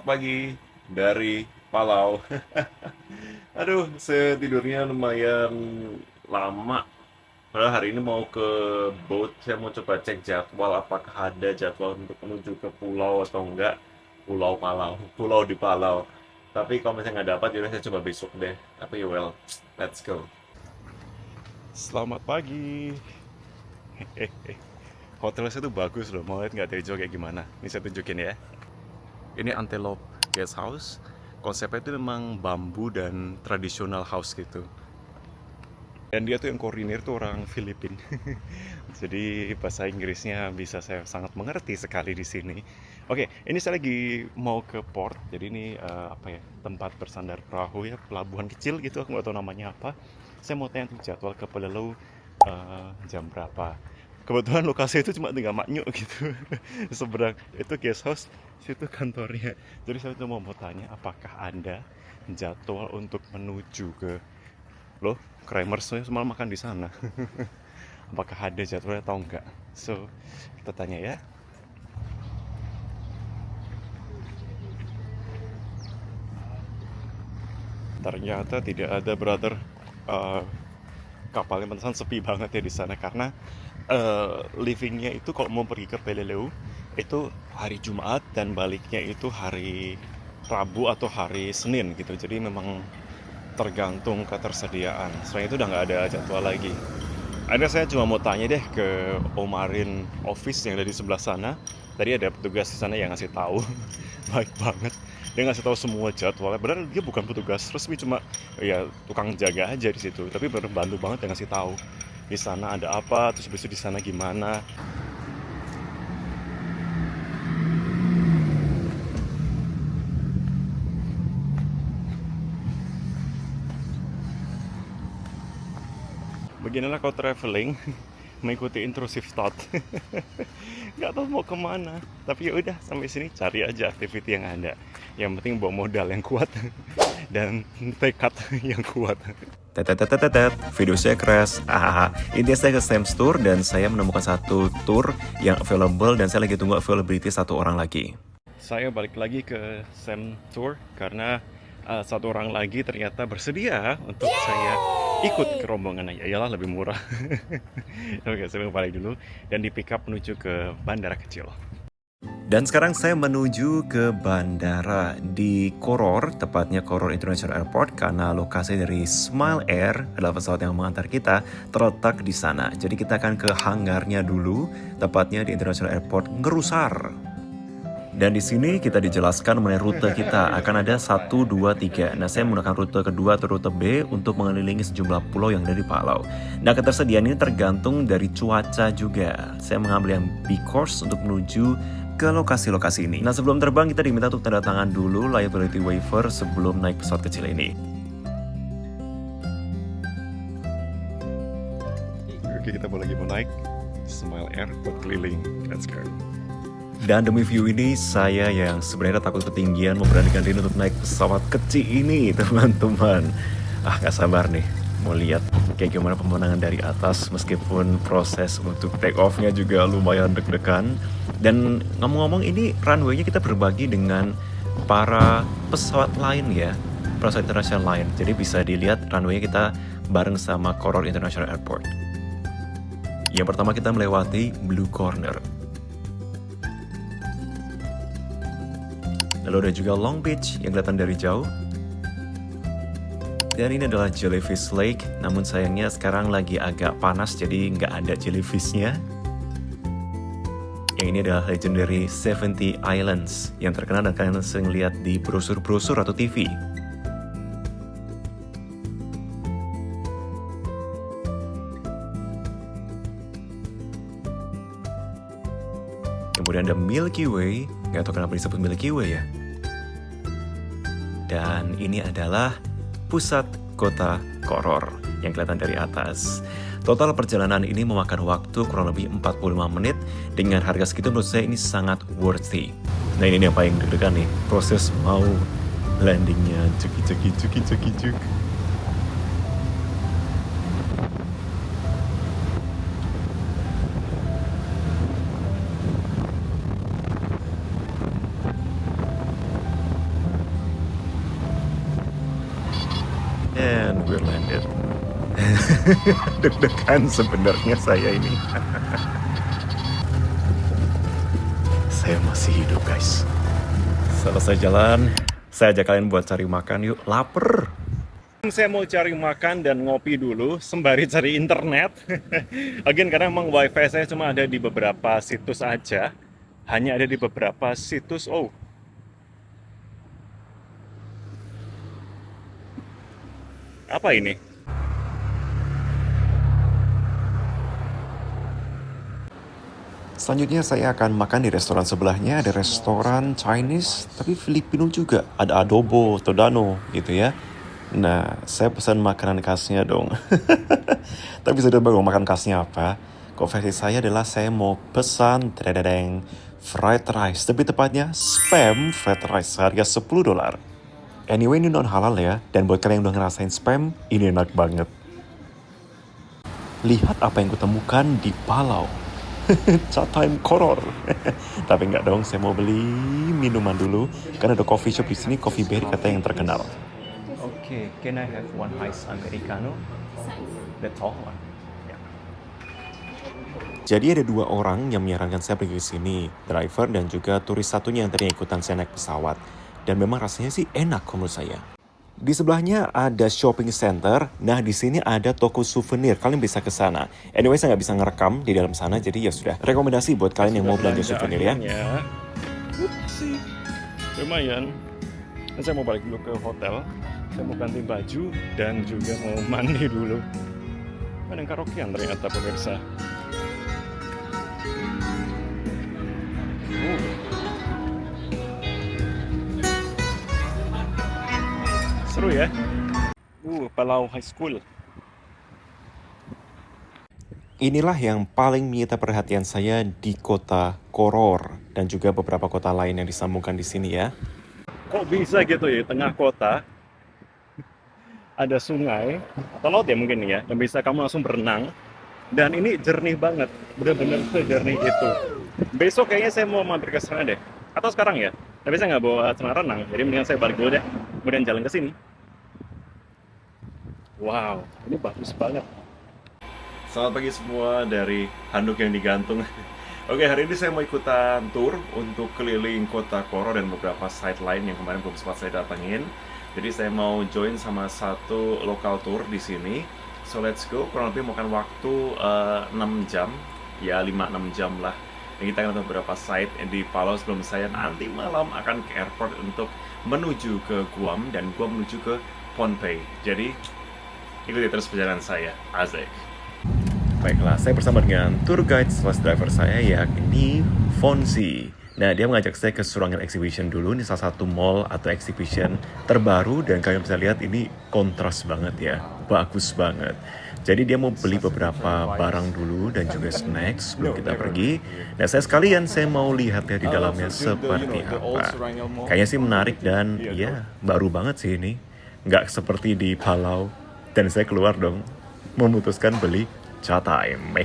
Selamat pagi dari Palau. Aduh, saya tidurnya lumayan lama. Padahal hari ini mau ke boat, saya mau coba cek jadwal apakah ada jadwal untuk menuju ke pulau atau enggak. Pulau Palau, pulau di Palau. Tapi kalau misalnya nggak dapat, jadi saya coba besok deh. Tapi well, let's go. Selamat pagi. Hotelnya tuh bagus loh, mau lihat nggak dari jauh kayak gimana? Ini saya tunjukin ya. Ini Antelope Guest House. Konsepnya itu memang bambu dan tradisional house gitu. Dan dia tuh yang koordinir tuh orang Filipin. Jadi bahasa Inggrisnya bisa saya sangat mengerti sekali di sini. Oke, ini saya lagi mau ke port. Jadi ini apa ya, tempat bersandar perahu ya, pelabuhan kecil gitu. Aku nggak tahu namanya apa. Saya mau tanya tuh jadwal ke Pelelu jam berapa. Kebetulan lokasi itu cuma tinggal Maknyuk gitu. Seberang itu guest house, situ kantornya. Jadi saya cuma mau tanya apakah Anda jadwal untuk menuju ke loh, Kramersnya semalam makan di sana. Apakah ada jadwalnya atau enggak? So, kita tanya ya. Ternyata tidak ada, brother. Eh, Kapalnya pantesan sepi banget ya di sana karena livingnya itu kalau mau pergi ke Peleliu itu hari Jumat dan baliknya itu hari Rabu atau hari Senin gitu. Jadi memang tergantung ketersediaan. Selain itu udah nggak ada jadwal lagi. Akhirnya saya cuma mau tanya deh ke Omarin office yang ada di sebelah sana. Tadi ada petugas di sana yang ngasih tahu. Baik banget. Dia ngasih tahu semua jadwalnya. Benar dia bukan petugas resmi, cuma ya tukang jaga aja di situ. Tapi benar bantu banget yang ngasih tahu. Di sana ada apa, terus besok di sana gimana. Beginilah kalau traveling mengikuti intrusive thought. Nggak tahu mau kemana, tapi ya udah sampai sini cari aja activity yang ada. Yang penting bawa modal yang kuat dan tekad yang kuat. Tetetetetet, video saya crash. Intinya saya ke Sam's Tour dan saya menemukan satu tour yang available dan saya lagi tunggu availability satu orang lagi. Saya balik lagi ke Sam Tour karena satu orang lagi ternyata bersedia untuk saya ikut ke rombongan. Ya iyalah, lebih murah. Oke, saya balik dulu dan di pick up menuju ke bandara kecil. Dan sekarang saya menuju ke bandara di Koror, tepatnya Koror International Airport, karena lokasi dari Smile Air adalah pesawat yang mengantar kita terletak di sana. Jadi kita akan ke hanggarnya dulu, tepatnya di International Airport Ngerusar. Dan di sini kita dijelaskan mengenai rute kita. Akan ada 1, 2, 3. Nah, saya menggunakan rute kedua atau rute B untuk mengelilingi sejumlah pulau yang ada di Palau. Nah, ketersediaan ini tergantung dari cuaca juga. Saya mengambil yang B course untuk menuju ke lokasi-lokasi ini. Nah, sebelum terbang kita diminta untuk tanda tangan dulu liability waiver sebelum naik pesawat kecil ini. Oke, kita mau naik Smile Air buat keliling. Let's go. Dan demi view ini, saya yang sebenarnya takut ketinggian memberanikan diri untuk naik pesawat kecil ini, teman-teman. Gak sabar nih, mau lihat kayak gimana pemandangan dari atas, meskipun proses untuk take off-nya juga lumayan deg-degan. Dan ngomong-ngomong, ini runway-nya kita berbagi dengan para pesawat lain ya, pesawat internasional lain. Jadi bisa dilihat runway-nya kita bareng sama Koror International Airport. Yang pertama kita melewati Blue Corner. Lalu ada juga Long Beach yang kelihatan dari jauh. Dan ini adalah Jellyfish Lake, namun sayangnya sekarang lagi agak panas jadi nggak ada jellyfishnya. Yang ini adalah legendary 70 Islands yang terkenal dan kalian sering lihat di brosur-brosur atau TV. Kemudian ada Milky Way, nggak tahu kenapa disebut Milky Way ya. Dan ini adalah pusat kota Koror yang kelihatan dari atas. Total perjalanan ini memakan waktu kurang lebih 45 menit. Dengan harga segitu menurut saya ini sangat worthy. Nah, ini yang paling deg-degan nih, proses mau landingnya. Cuk. we're landed. Deg-degan sebenarnya saya ini. Saya masih hidup, guys. Selesai jalan, saya ajak kalian buat cari makan yuk. Laper. Saya mau cari makan dan ngopi dulu sembari cari internet. Again, karena emang wifi saya cuma ada di beberapa situs aja. Hanya ada di beberapa situs. Oh, apa ini? Selanjutnya saya akan makan di restoran sebelahnya. Ada restoran Chinese, tapi Filipino juga. Ada adobo, todano gitu ya. Nah, saya pesan makanan khasnya dong. Tapi bisa nebak dong makan khasnya apa? Kok versi saya adalah saya mau pesan tredadeng fried rice. Tapi tepatnya spam fried rice harga $10. Anyway, ini non halal ya. Dan buat kalian yang udah ngerasain spam, ini enak banget. Lihat apa yang kutemukan di Palau. Chatime Koror. Tapi enggak dong, saya mau beli minuman dulu karena ada coffee shop di sini, Coffee Berry katanya yang terkenal. Oke, can I have one ice americano? The tall one. Yeah. Jadi ada dua orang yang menyarankan saya pergi ke sini, driver dan juga turis satunya yang tadi ikutan saya naik pesawat. Dan memang rasanya sih enak menurut saya. Di sebelahnya ada shopping center. Nah, di sini ada toko souvenir. Kalian bisa ke sana. Anyway, saya nggak bisa ngerekam di dalam sana, jadi ya sudah. Rekomendasi buat kalian yang mau belanja souvenir ya. Upsi. Lumayan. Dan saya mau balik dulu ke hotel. Saya mau ganti baju dan juga mau mandi dulu. Ada karaokean ternyata pemirsa. Seru ya. Palau High School. Inilah yang paling menyita perhatian saya di kota Koror dan juga beberapa kota lain yang disambungkan di sini ya. Kok bisa gitu ya, tengah kota ada sungai atau laut ya mungkin ya, yang bisa kamu langsung berenang. Dan ini jernih banget, bener-bener sejernih itu. Besok kayaknya saya mau mampir ke sana deh, atau sekarang ya. Tapi saya nggak bawa celana renang, jadi mendingan saya balik dulu deh, kemudian jalan ke sini. Wow, ini bagus banget. Selamat pagi semua dari handuk yang digantung. Oke, hari ini saya mau ikutan tour untuk keliling kota Koror dan beberapa site lain yang kemarin belum sempat saya datengin. Jadi saya mau join sama satu lokal tour di sini. So let's go, kurang lebih makan waktu 6 jam, ya 5-6 jam lah. Dan kita akan beberapa site di Palau sebelum saya nanti malam akan ke airport untuk menuju ke Guam dan Guam menuju ke Pohnpei. Jadi ikuti terus perjalanan saya, asik. Baiklah, saya bersama dengan tour guide slash driver saya yakni Fonzi. Nah, dia mengajak saya ke Surangan Exhibition dulu. Ini salah satu mall atau exhibition terbaru dan kalian bisa lihat ini kontras banget ya, bagus banget. Jadi dia mau beli beberapa barang dulu dan juga snacks sebelum kita pergi. Nah, saya mau lihat ya di dalamnya seperti apa. Kayaknya sih menarik dan ya baru banget sih ini. Nggak seperti di Palau. Dan saya keluar dong, memutuskan beli Chatime.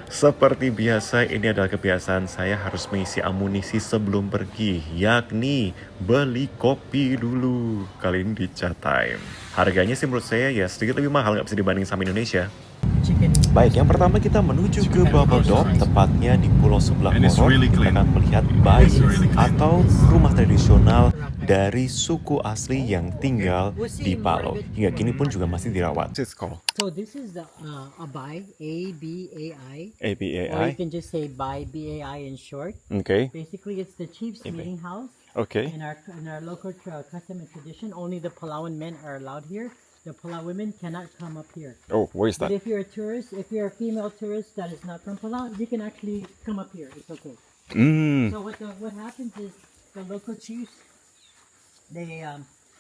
Seperti biasa, ini adalah kebiasaan saya harus mengisi amunisi sebelum pergi, yakni beli kopi dulu. Kali ini di Chatime. Harganya sih menurut saya ya sedikit lebih mahal, nggak bisa dibanding sama Indonesia. Baik, yang pertama kita menuju ke Bubble Dome, tepatnya di pulau sebelah Koror. Kita akan melihat Bai atau rumah tradisional dari suku asli yang tinggal di Palau. Hingga kini pun juga masih dirawat. So this is the Abai, A-B-A-I. ABAI. Or you can just say Bai, B-A-I in short. Okay. Basically, it's the chief's meeting house. Okay. In our local custom and tradition, only the Palauan men are allowed here. The Palau women cannot come up here. Oh, where is But that? if you're a tourist, if you're a female tourist that is not from Palau, you can actually come up here. It's okay. So what happens is the local chiefs, they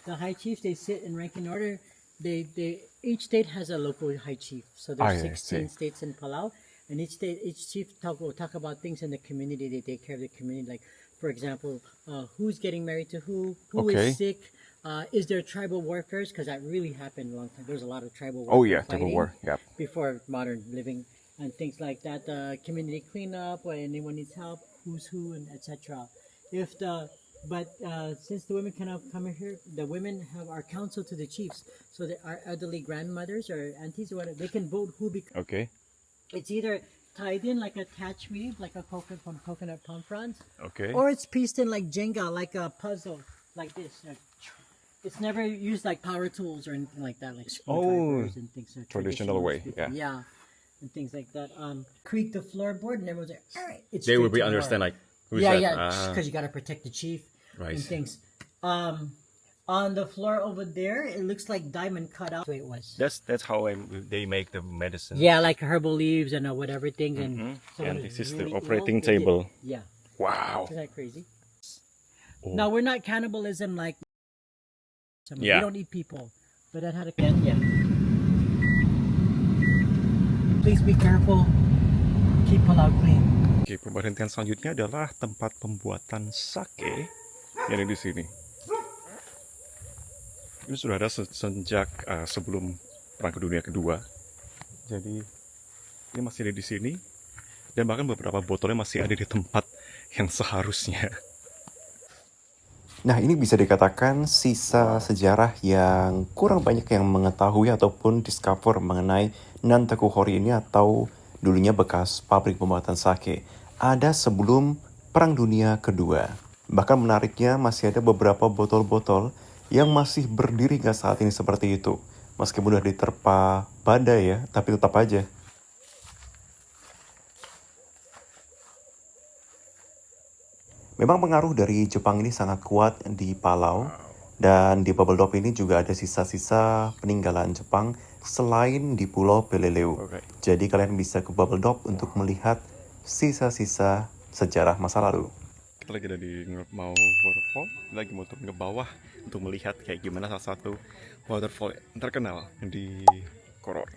the high chiefs, they sit in ranking order. They each state has a local high chief. So there's 16 states in Palau, and each chief will talk about things in the community. They take care of the community, like for example, who's getting married to who is sick. Is there tribal warfare? Because that really happened a long time. There was a lot of tribal war. Oh yeah, tribal war. Yep. Before modern living and things like that. Community cleanup, or anyone needs help, who's who, and etc. If the But since the women cannot come here, the women have our council to the chiefs. So that our elderly grandmothers or aunties or whatever, they can vote who becomes. Okay. It's either tied in like a attached weave, like a coconut palm fronds, Okay. or it's pieced in like Jenga, like a puzzle, like this. It's never used like power tools or anything like that, like screwdrivers and things. Traditional way, speaking. Yeah, and things like that. Creak the floorboard, and everyone's like, all right, it's They will straight be to the understand floor. like who's Yeah, that? yeah, because you gotta protect the chief Right. and things. On the floor over there, it looks like diamond cut out. The way it was. That's how they make the medicine. Yeah, like herbal leaves and whatever thing. And, so And when this it's is the really operating ill, they table. Yeah, Wow. isn't that crazy? Oh. No, we're not cannibalism like. Yeah. We don't eat people, but that had a yeah. Please be careful. Keep Palau clean. Oke, pemberhentian selanjutnya adalah tempat pembuatan sake yang ada di sini. Ini sudah ada sejak sebelum Perang Dunia Kedua. Jadi ini masih ada di sini dan bahkan beberapa botolnya masih ada di tempat yang seharusnya. Nah, ini bisa dikatakan sisa sejarah yang kurang banyak yang mengetahui ataupun discover mengenai Nantakuhori ini atau dulunya bekas pabrik pembuatan sake. Ada sebelum Perang Dunia Kedua. Bahkan menariknya masih ada beberapa botol-botol yang masih berdiri hingga saat ini seperti itu. Meskipun sudah diterpa badai ya, tapi tetap aja. Memang pengaruh dari Jepang ini sangat kuat di Palau. Dan di Bubble Dop ini juga ada sisa-sisa peninggalan Jepang selain di Pulau Peleliu. Oke. Jadi kalian bisa ke Bubble Dop untuk melihat sisa-sisa sejarah masa lalu. Kita lagi ada di mau waterfall, lagi mau turun ke bawah untuk melihat kayak gimana salah satu waterfall yang terkenal di Koror.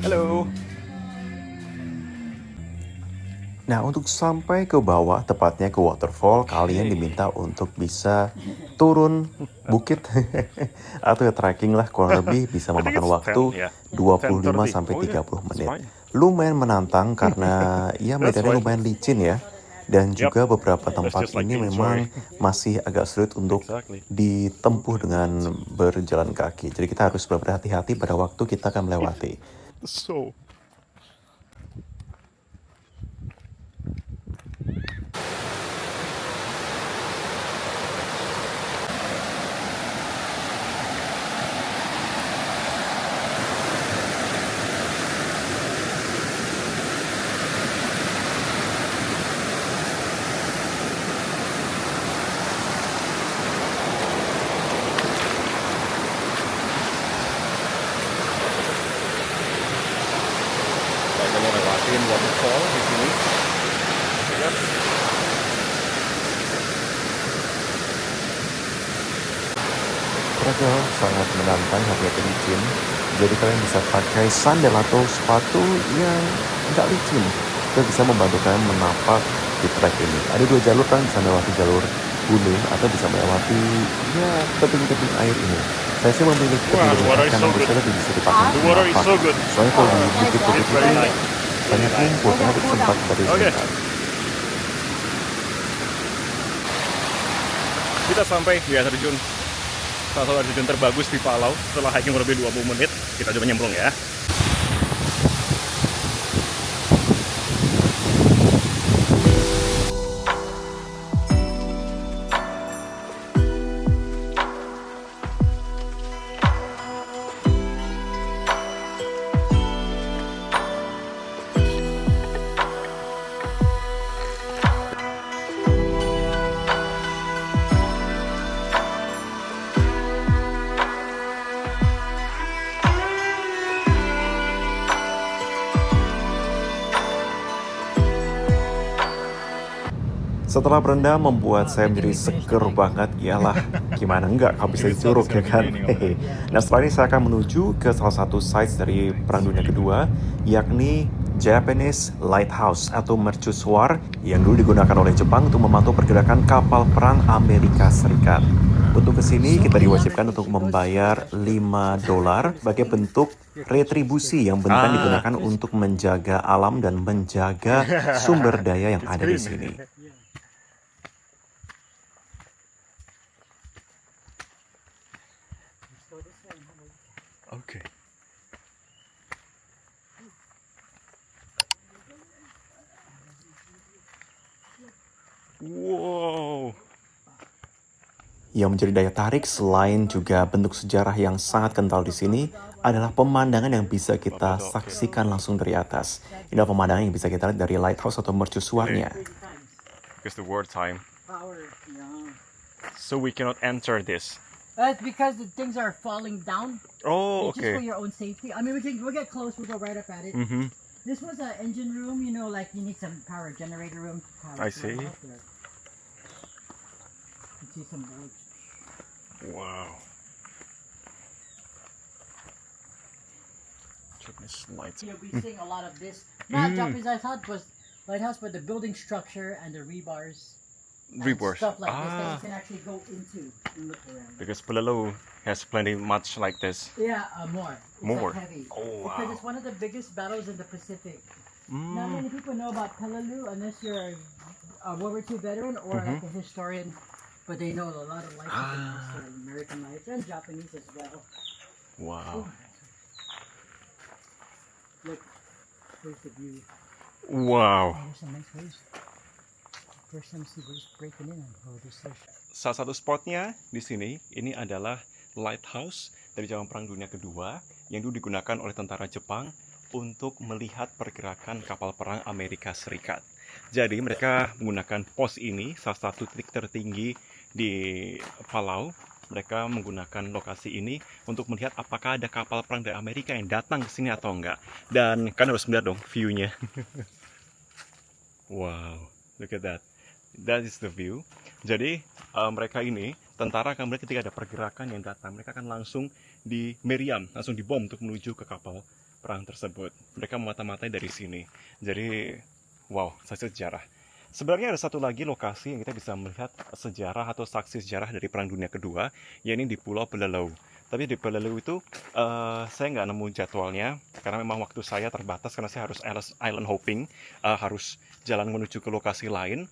Halo. Nah, untuk sampai ke bawah, tepatnya ke waterfall, kalian diminta untuk bisa turun bukit atau ya trekking lah, kurang lebih bisa memakan waktu 25 sampai 30 menit. Lumayan menantang karena ya medannya lumayan licin ya. Dan juga beberapa tempat ini memang masih agak sulit untuk ditempuh dengan berjalan kaki. Jadi kita harus berhati-hati pada waktu kita akan melewati. So kita mau lewatin waterfall di sini. Travel sangat menantang, harga licin. Jadi kalian bisa pakai sandal atau sepatu yang nggak licin. Itu bisa membantu kalian menapak di trek ini. Ada dua jalur, kan bisa melewati jalur gunung atau bisa melewati ya tebing-tebing air ini. Saya sih memilih tebing karena menurut saya lebih bisa dipakai untuk menapak. Soalnya kalau di bukit-bukit itu banyak lumpur, karena sempat dari sebentar. Kita sampai di air terjun, salah satu air terjun terbagus di Palau. Setelah hiking kurang lebih 20 menit, kita coba nyemplung ya. Setelah berendam membuat saya menjadi seger banget, iyalah gimana enggak kalau bisa curug ya kan. Hehe. Nah setelah ini saya akan menuju ke salah satu sites dari Perang Dunia Kedua, yakni Japanese Lighthouse atau mercusuar yang dulu digunakan oleh Jepang untuk memantau pergerakan kapal perang Amerika Serikat. Untuk kesini kita diwajibkan untuk membayar $5 sebagai bentuk retribusi yang benar digunakan untuk menjaga alam dan menjaga sumber daya yang ada di sini. Oke. Wow. Yang menjadi daya tarik selain juga bentuk sejarah yang sangat kental di sini adalah pemandangan yang bisa kita saksikan langsung dari atas. Ini adalah pemandangan yang bisa kita lihat dari lighthouse atau mercusuarnya. Because the war time. Power, yeah. So we cannot enter this. That's because the things are falling down. Oh, It's just for okay. your own safety. I mean, we'll get close. We'll go right up at it. Mm-hmm. This was an engine room. You know, like you need some power generator room. I see. You can see some boards. Wow. Japanese lights. You'll be seeing a lot of this. Not Japanese lighthouse, but the building structure and the rebars. And Rebars. Stuff like this that Ah, you can actually go into and look around. because Pelelo has plenty much like this. Yeah, more. It's More? Like heavy. Oh, Because wow. it's one of the biggest battles in the Pacific. Not many people know about Peleliu unless you're a World War II veteran or like a historian, but they know a lot of life American life and Japanese as well. Wow. Look, here's the view. Wow. Oh, there's some nice waves. First time see waves breaking in. Oh, this is Salah satu spotnya di sini ini adalah lighthouse dari zaman Perang Dunia Kedua yang dulu digunakan oleh tentara Jepang untuk melihat pergerakan kapal perang Amerika Serikat. Jadi mereka menggunakan pos ini, salah satu titik tertinggi di Palau. Mereka menggunakan lokasi ini untuk melihat apakah ada kapal perang dari Amerika yang datang ke sini atau enggak. Dan kan harus melihat dong view-nya. Wow, look at that. That is the view. Jadi mereka ini, tentara akan melihat ketika ada pergerakan yang datang, mereka akan langsung di meriam, langsung dibom untuk menuju ke kapal perang tersebut. Mereka memata-matai dari sini. Jadi, wow, saksi sejarah. Sebenarnya ada satu lagi lokasi yang kita bisa melihat sejarah atau saksi sejarah dari Perang Dunia Kedua, yaitu di Pulau Peleliu. Tapi di Peleliu itu saya nggak nemu jadwalnya karena memang waktu saya terbatas karena saya harus island hopping, harus jalan menuju ke lokasi lain.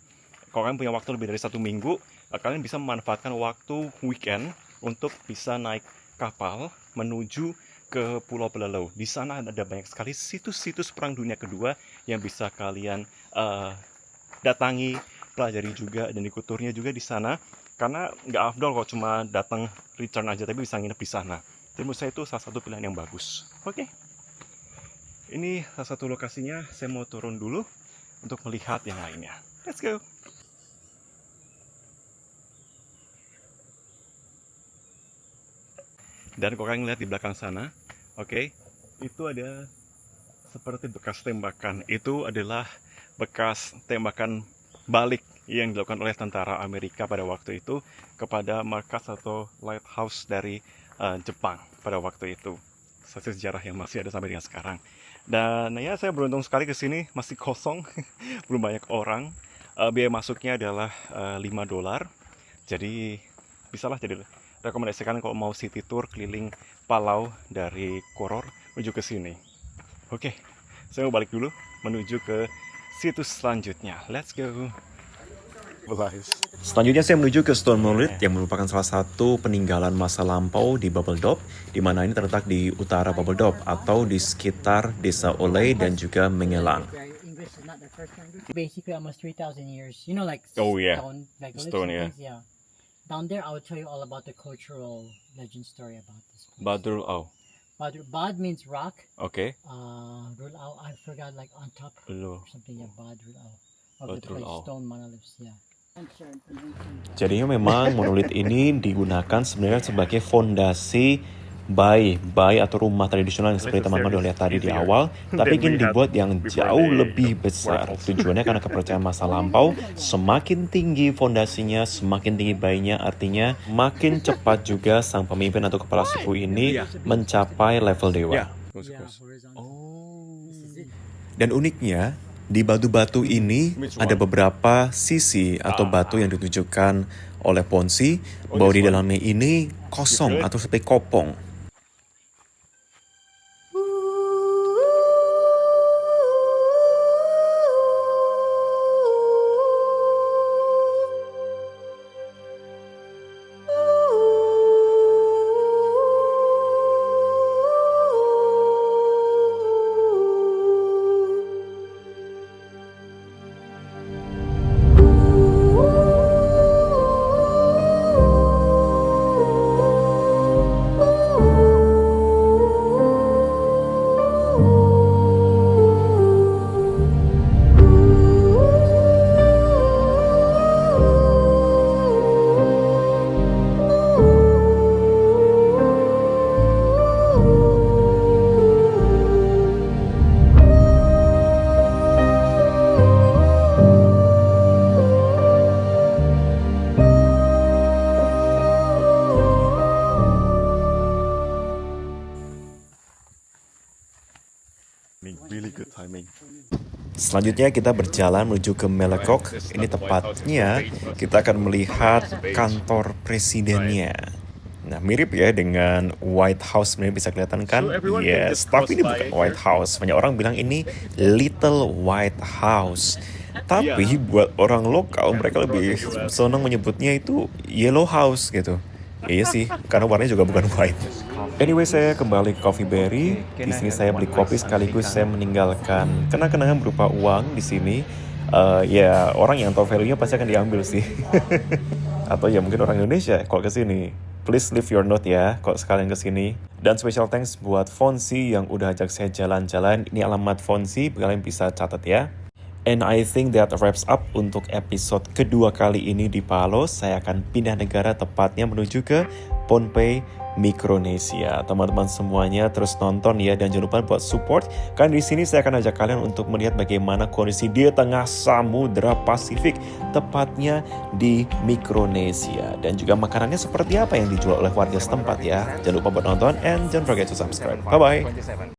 Kalau kalian punya waktu lebih dari 1 minggu, kalian bisa memanfaatkan waktu weekend untuk bisa naik kapal menuju ke Pulau Peleliu. Di sana ada banyak sekali situs-situs Perang Dunia Kedua yang bisa kalian datangi, pelajari juga, dan ikut turnya juga di sana. Karena nggak afdol kalau cuma datang return aja, tapi bisa nginep di sana. Jadi menurut saya itu salah satu pilihan yang bagus. Oke. Ini salah satu lokasinya, saya mau turun dulu untuk melihat yang lainnya. Let's go! Dan kalau kalian lihat di belakang sana, oke, itu ada seperti bekas tembakan. Itu adalah bekas tembakan balik yang dilakukan oleh tentara Amerika pada waktu itu kepada markas atau lighthouse dari Jepang pada waktu itu. Saksi sejarah yang masih ada sampai dengan sekarang. Dan ya saya beruntung sekali ke sini, masih kosong, belum banyak orang. Biaya masuknya adalah $5. Jadi bisalah jadi rekomendasikan kalau mau city tour keliling Palau dari Koror menuju ke sini. Oke, saya mau balik dulu menuju ke situs selanjutnya. Let's go. Selanjutnya saya menuju ke Stone Monolith yang merupakan salah satu peninggalan masa lampau di Bubble Dop, di mana ini terletak di utara Bubble Dop atau di sekitar Desa Oleh dan juga Mengelang. English is not their first language. Basically, almost 3,000 years. You know, like Oh, yeah. stone, like Stone, yeah. Things, yeah. Down there, I will tell you all about the cultural legend story about this place. Badrul Au. Bad means rock. Oke. Rulao, I forgot, like on top Lu. or something. Yeah, Bad Rulao. Of the Bad place, Rulao. stone monoliths. Yeah. Jadinya memang monolit ini digunakan sebenarnya sebagai fondasi bai atau rumah tradisional yang seperti teman-teman udah lihat tadi di awal, tapi ingin dibuat yang jauh lebih besar. Tujuannya karena kepercayaan masa lampau, semakin tinggi fondasinya, semakin tinggi bainya, artinya makin cepat juga sang pemimpin atau kepala suku ini mencapai level dewa. Yeah, horizontal. Oh. Dan uniknya, Di batu-batu ini ada beberapa sisi atau batu yang ditunjukkan oleh Ponzi bahwa di dalamnya ini kosong atau seperti kopong. Really good timing. Selanjutnya kita berjalan menuju ke Melekok. Ini tepatnya kita akan melihat kantor presidennya. Nah, mirip ya dengan White House, sebenarnya bisa kelihatan kan? Yes, tapi ini bukan White House. Banyak orang bilang ini Little White House. Tapi buat orang lokal, mereka lebih senang menyebutnya itu Yellow House gitu. Iya sih, karena warnanya juga bukan white. Anyway, saya kembali ke Coffee Berry. Di sini saya beli kopi sekaligus saya meninggalkan kenang-kenangan berupa uang di sini. Ya, orang yang tahu value-nya pasti akan diambil sih. Atau ya mungkin orang Indonesia kalau ke sini. Please leave your note ya kalau sekalian ke sini. Dan special thanks buat Fonsi yang udah ajak saya jalan-jalan. Ini alamat Fonsi, kalian bisa catat ya. And I think that wraps up untuk episode kedua kali ini di Palos. Saya akan pindah negara, tepatnya menuju ke Pohnpei, Mikronesia. Teman-teman semuanya terus nonton ya, dan jangan lupa buat support. Kan di sini saya akan ajak kalian untuk melihat bagaimana kondisi di tengah Samudra Pasifik, tepatnya di Mikronesia, dan juga makanannya seperti apa yang dijual oleh warga setempat ya. Jangan lupa buat nonton and don't forget to subscribe. Bye bye.